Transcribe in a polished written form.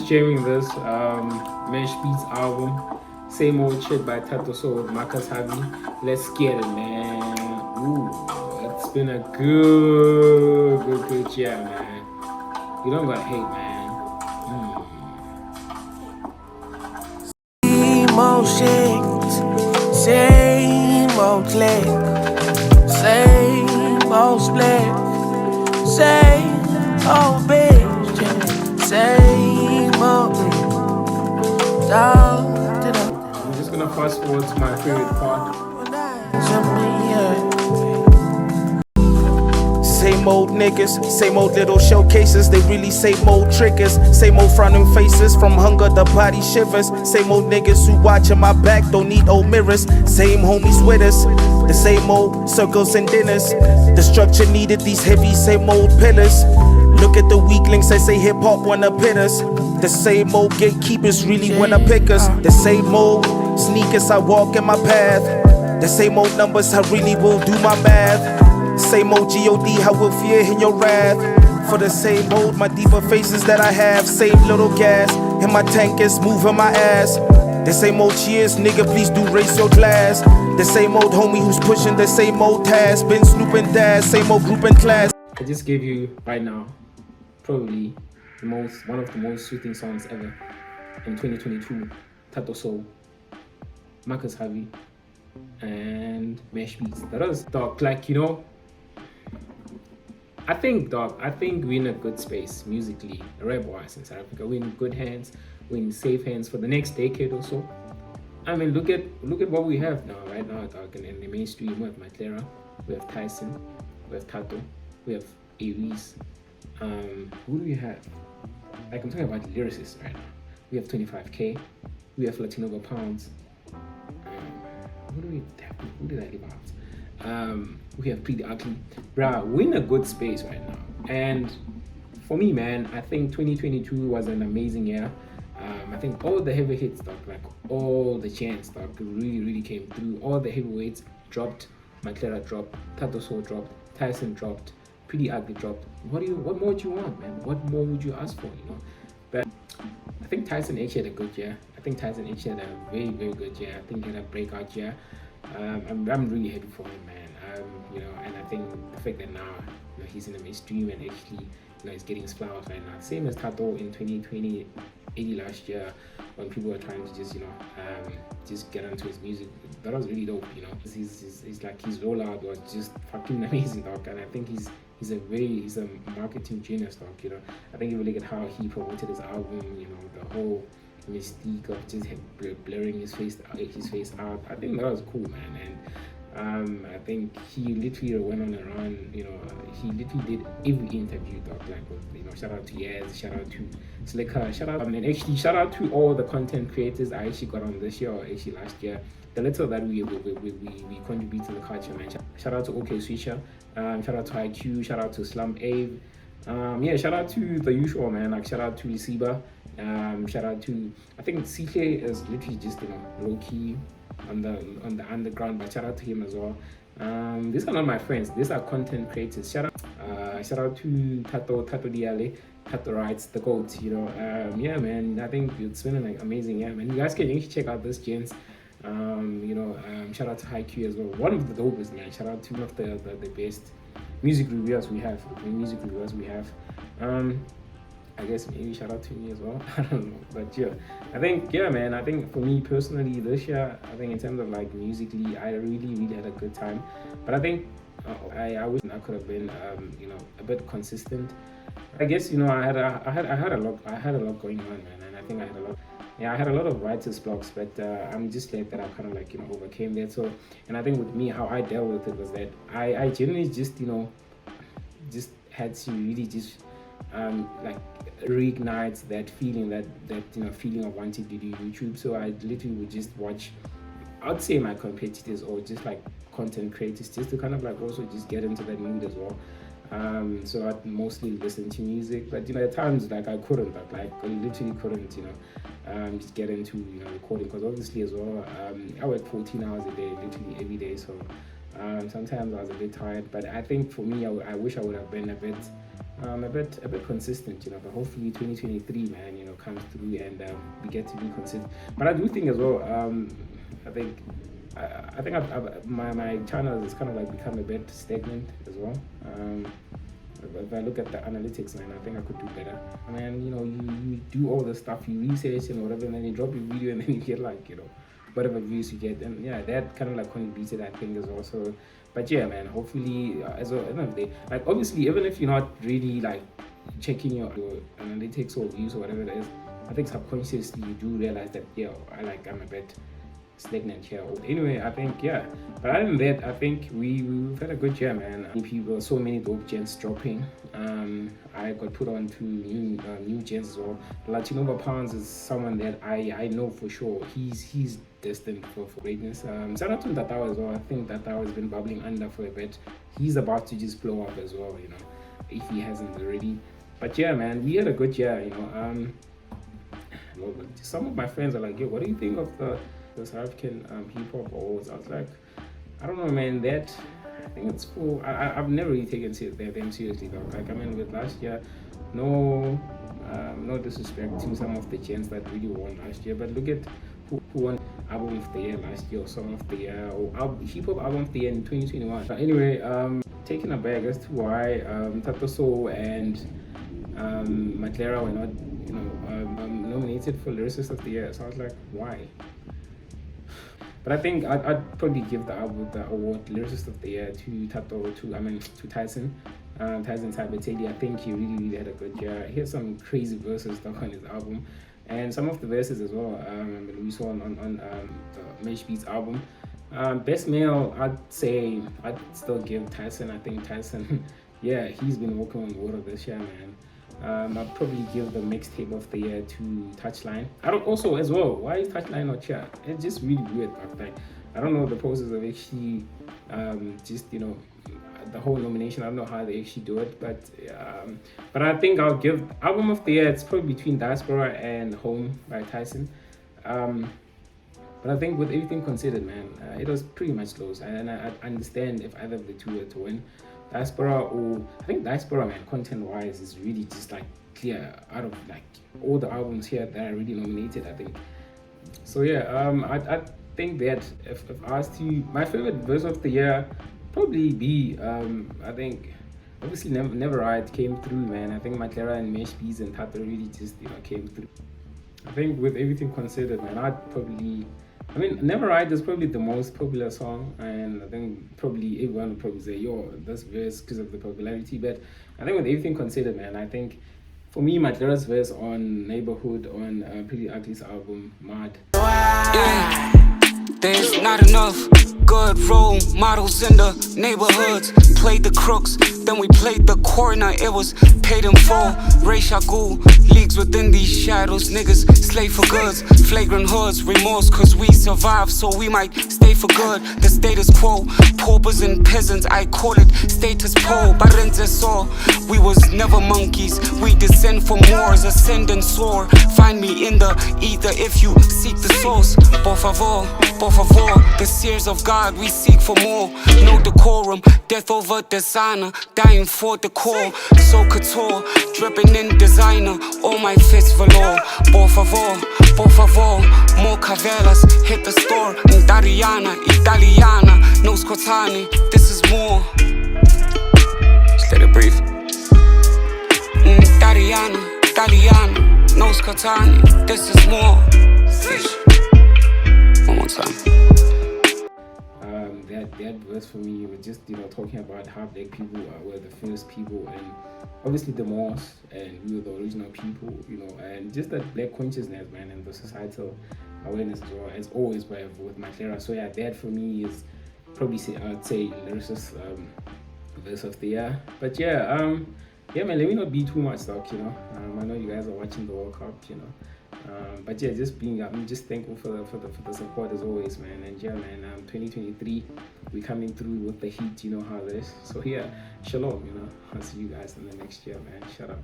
just jamming this Mesh Beats album. Same old shit by Tato Soul with Marcus Harvey. Let's get it, man. Ooh, it's been a good year, man. You don't gotta hate, man. Same old shit, same old click, same old split, same old bitch, same old dog. I'm just gonna fast forward to my favorite part. Same old niggas, same old little showcases. They really same old triggers. Same old frowning faces, from hunger the body shivers. Same old niggas who watching my back don't need old mirrors. Same homies with us, the same old circles and dinners. The structure needed these heavy same old pillars. Look at the weaklings, they say hip hop wanna pit us. The same old gatekeepers really wanna pick us. The same old sneakers I walk in my path. The same old numbers I really will do my math. Same old G.O.D. I will fear in your wrath. For the same old, my deeper faces that I have. Same little gas in my tank is moving my ass. The same old cheers, nigga, please do raise your glass. The same old homie who's pushing the same old task. Been snooping dash, same old group in class. I just gave you right now probably one of the most soothing songs ever in 2022. Tato Soul, Marcus Harvey, and Mesh Beats. That was dog, like, you know, I think we're in a good space musically, rap-wise in South Africa. We're in good hands, we're in safe hands for the next decade or so. I mean, look at what we have now, right now, dog. In the mainstream, we have Matera, we have Tyson, we have Tato, we have Aries. Who do we have? Like, I'm talking about lyricists right now. We have 25K, we have Latino Pounds. Who do we have? Who did I leave out? We have Pretty Ugly. Bruh, we're in a good space right now. And for me, man, I think 2022 was an amazing year. I think all the heavy hits, dog, like all the chants, dog, really came through. All the heavyweights dropped. Matera dropped. Tato Soul dropped. Tyson dropped. Pretty Ugly dropped. What more do you want, man? What more would you ask for, you know? But I think Tyson actually had a good year. I think Tyson actually had a very good year. I think he had a breakout year. I'm really happy for him, man. You know, and I think the fact that now, you know, he's in the mainstream and actually, you know, he's getting his flowers right now. Same as Tato in 2020, 80 last year, when people were trying to just, you know, just get onto his music. That was really dope, you know. He's like, his rollout was just fucking amazing, dog. And I think he's a marketing genius, dog. You know, I think if you look at how he promoted his album, you know, the whole mystique of just blurring his face out. I think that was cool, man. And I think he literally went on a run. You know, he literally did every interview, dog. Like, you know, shout out to Yaz, shout out to Slicker, shout out to all the content creators I actually got on this year or actually last year. The little that we contribute to the culture, man. Shout out to OK Switcher, shout out to IQ, shout out to Slum Ave. Yeah, shout out to the usual, man. Like, shout out to Isiba. Shout out to, I think CK is literally just, you know, low key on the underground, but shout out to him as well. These are not my friends, these are content creators. Shout out to Tato Diale, Tato Writes, the GOAT, you know. Yeah, man, I think it's been an amazing year, man. You guys can actually check out this gents. You know, shout out to HiQ as well, one of the dopest, man. Shout out to one of the best music reviewers we have. I guess maybe shout out to me as well. I don't know, but yeah, I think, yeah, man, I think for me personally this year, I think in terms of like musically, I really had a good time. But I think I wish I could have been you know, a bit consistent. I guess, you know, I had a lot going on, man, and I think I had a lot of writer's blocks, but I'm just glad that I kind of, like, you know, overcame that. So, and I think with me, how I dealt with it was that I generally just, you know, just had to really just like reignite that feeling, that you know, feeling of wanting to do YouTube. So I literally would just watch, I'd say, my competitors or just like content creators, just to kind of like also just get into that mood as well. So I'd mostly listen to music, but, you know, at times, like, I couldn't, but like I literally couldn't, you know, just get into, you know, recording, because obviously as well, I work 14 hours a day, literally every day. So sometimes I was a bit tired, but I think for me, I wish I would have been a bit consistent, you know. But hopefully 2023, man, you know, comes through and we get to be considered. But I do think as well, I think my channel has kind of like become a bit stagnant as well. If I look at the analytics, man, I think I could do better. I mean, you do all the stuff, you research and whatever, and then you drop your video and then you get like, whatever views you get. And yeah, that kind of like contributed, I think, as well. So, but yeah, man, hopefully, as well, at the end of the day, like obviously, even if you're not really like checking your analytics or views or whatever it is, I think subconsciously you do realize that, I'm a bit stagnant here. Anyway, I think, yeah, but other than that, I think we've had a good year, man. People, so many dope gens dropping. I got put on to new gens as well. Latino Pounds is someone that I know for sure he's destined for greatness. Shout out to Tatao as well. I think Tatao has been bubbling under for a bit. He's about to just blow up as well, if he hasn't already. But yeah, man, we had a good year, Some of my friends are like, yo, what do you think of the South African hip hop awards? I was like, I don't know, man. I think it's cool. I've never really taken them seriously though. Like, I mean, with last year, no disrespect to some of the gens that really won last year, but look at who won album of the year last year, or song of the year, or hip hop album of the year in 2021. But anyway, taken aback as to why Tatoso and Matlera were not, nominated for Lyricist of the Year. So I was like, why? But I think I'd probably give the award Lyricist of the Year to Tyson. Tyson Tabateli. I think he really had a good year. He had some crazy verses stuff on his album, and some of the verses as well. We saw on the Mesh Beats album. Best male, I'd still give Tyson. I think Tyson, yeah, he's been walking on water this year, man. I'd probably give the mixtape of the year to Touchline. I don't also as well. Why is Touchline not here? It's just really weird. Like, I don't know the process of actually the whole nomination. I don't know how they actually do it, but I think I'll give album of the year. It's probably between Diaspora and Home by Tyson. But I think with everything considered, man, it was pretty much close, and I understand if either of the two were to win. Diaspora, I think Diaspora, man, content-wise is really just like clear out of like all the albums here that are already nominated, I think. So yeah, I think that if I was to, my favorite verse of the year probably be, I think, obviously Never Ride came through, man. I think Matlera and Mesh Beats and Tato really just came through. I think with everything considered, man, Never Ride is probably the most popular song, and I think probably everyone would probably say, yo, this verse because of the popularity. But I think with everything considered, man, I think for me, Matlera's verse on Neighborhood on Pretty Ugly's album, Mad. Yeah, there's not enough good role models in the neighborhoods. Played the crooks, then we played the corner. It was paid in full. Ray Shagul, leagues within these shadows. Niggas slave for goods, flagrant hoods. Remorse cause we survived, so we might stay for good. The status quo, paupers and peasants, I call it status quo. Barenze saw, we was never monkeys. We descend from wars, ascend and soar. Find me in the ether if you seek the source. Por favor, the seers of God, we seek for more. No decorum, death over designer, dying for the core. So couture, dripping in designer, all my fits velour. Por favor, more cavelas, hit the store. Italiana, no Scotani, this is more. Just let it breathe. Italiana, no Scotani, this is more. One more time. That verse for me was just talking about how black people were the first people, and obviously the most, and we were the original people, and just that black consciousness, man, and the societal awareness as well, as always with Matlera. So yeah, that for me is probably I'd say Lyricist verse of the year. But yeah, man, let me not be too much stuck, I know you guys are watching the World Cup, but yeah, I'm just thankful for the support as always, man. And yeah, man, 2023, we coming through with the heat, you know how it is. So yeah, shalom, I'll see you guys in the next year, man. Shut up.